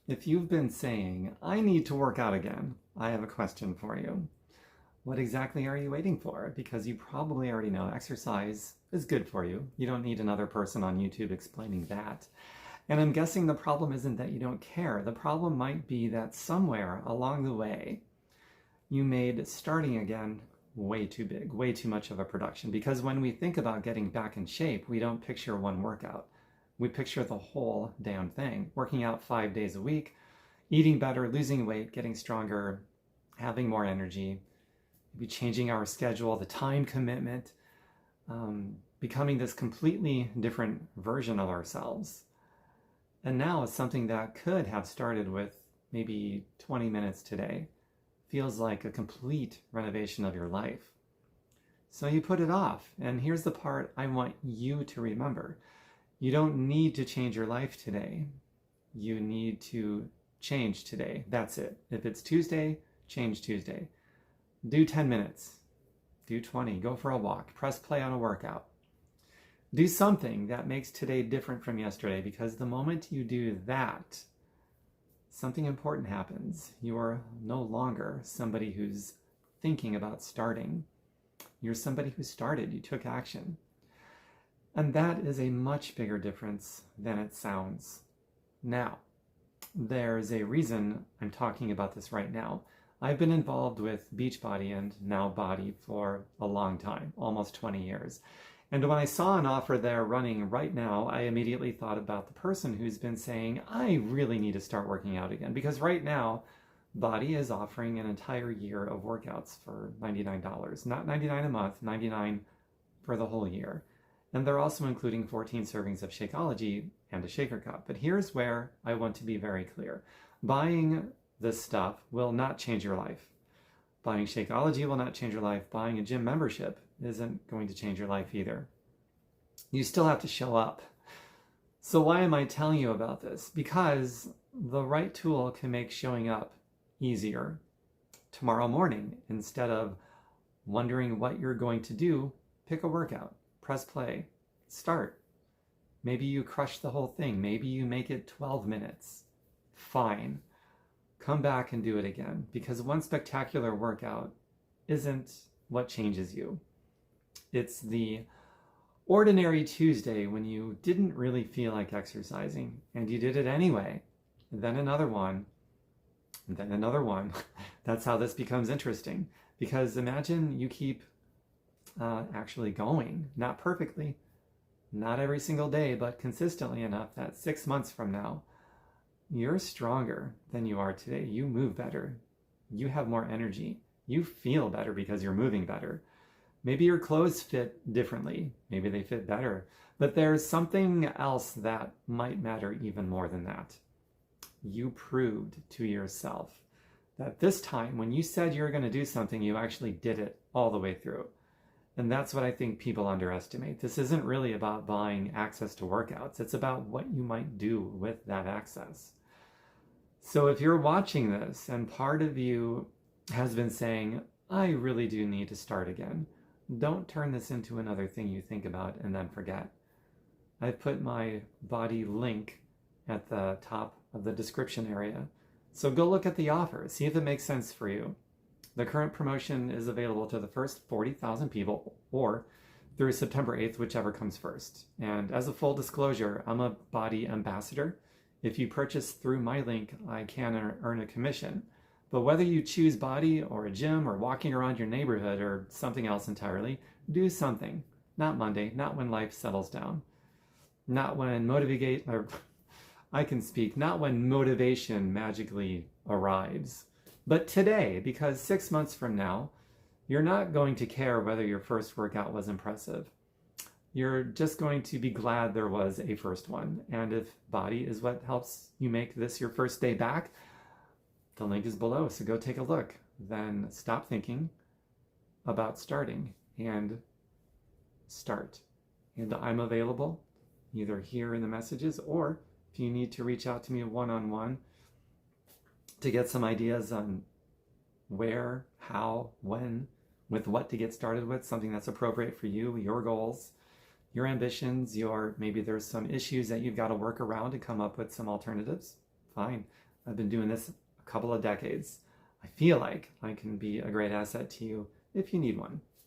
If you've been saying, I need to work out again, I have a question for you. What exactly are you waiting for? Because you probably already know exercise is good for you. You don't need another person on YouTube explaining that. And I'm guessing the problem isn't that you don't care. The problem might be that somewhere along the way, you made starting again way too big, way too much of a production. Because when we think about getting back in shape, we don't picture one workout. We picture the whole damn thing. Working out 5 days a week, eating better, losing weight, getting stronger, having more energy, maybe changing our schedule, the time commitment, becoming this completely different version of ourselves. And now it's something that could have started with maybe 20 minutes today. Feels like a complete renovation of your life. So you put it off. And here's the part I want you to remember. You don't need to change your life today. You need to change today. That's it. If it's Tuesday, change Tuesday. Do 10 minutes. Do 20. Go for a walk. Press play on a workout. Do something that makes today different from yesterday, because the moment you do that, something important happens. You are no longer somebody who's thinking about starting. You're somebody who started. You took action. And that is a much bigger difference than it sounds. Now, there's a reason I'm talking about this right now. I've been involved with BODi and now BODi for a long time, almost 20 years. And when I saw an offer there running right now, I immediately thought about the person who's been saying, I really need to start working out again. Because right now, BODi is offering an entire year of workouts for $99. Not $99 a month, $99 for the whole year. And they're also including 14 servings of Shakeology and a shaker cup. But here's where I want to be very clear. Buying this stuff will not change your life. Buying Shakeology will not change your life. Buying a gym membership isn't going to change your life either. You still have to show up. So why am I telling you about this? Because the right tool can make showing up easier tomorrow morning. Instead of wondering what you're going to do, pick a workout. Press play, start. Maybe you crush the whole thing. Maybe you make it 12 minutes. Fine. Come back and do it again, because one spectacular workout isn't what changes you. It's the ordinary Tuesday when you didn't really feel like exercising and you did it anyway. And then another one, and then another one. That's how this becomes interesting, because imagine you keep actually going, not perfectly, not every single day, but consistently enough that 6 months from now, you're stronger than you are today. You move better. You have more energy. You feel better because you're moving better. Maybe your clothes fit differently. Maybe they fit better. But there's something else that might matter even more than that. You proved to yourself that this time when you said you were going to do something, you actually did it all the way through. And that's what I think people underestimate. This isn't really about buying access to workouts. It's about what you might do with that access. So if you're watching this and part of you has been saying, I really do need to start again, don't turn this into another thing you think about and then forget. I've put my BODi link at the top of the description area. So go look at the offer, see if it makes sense for you. The current promotion is available to the first 40,000 people or through September 8th, whichever comes first. And as a full disclosure, I'm a BODi ambassador. If you purchase through my link, I can earn a commission. But whether you choose BODi or a gym or walking around your neighborhood or something else entirely, do something. Not Monday, not when life settles down. Not when not when motivation magically arrives. But today, because 6 months from now, you're not going to care whether your first workout was impressive. You're just going to be glad there was a first one. And if BODi is what helps you make this your first day back, the link is below, so go take a look. Then stop thinking about starting and start. And I'm available either here in the messages, or if you need to reach out to me one-on-one to get some ideas on where, how, when, with what to get started with, something that's appropriate for you, your goals, your ambitions, maybe there's some issues that you've got to work around to come up with some alternatives. Fine. I've been doing this a couple of decades. I feel like I can be a great asset to you if you need one.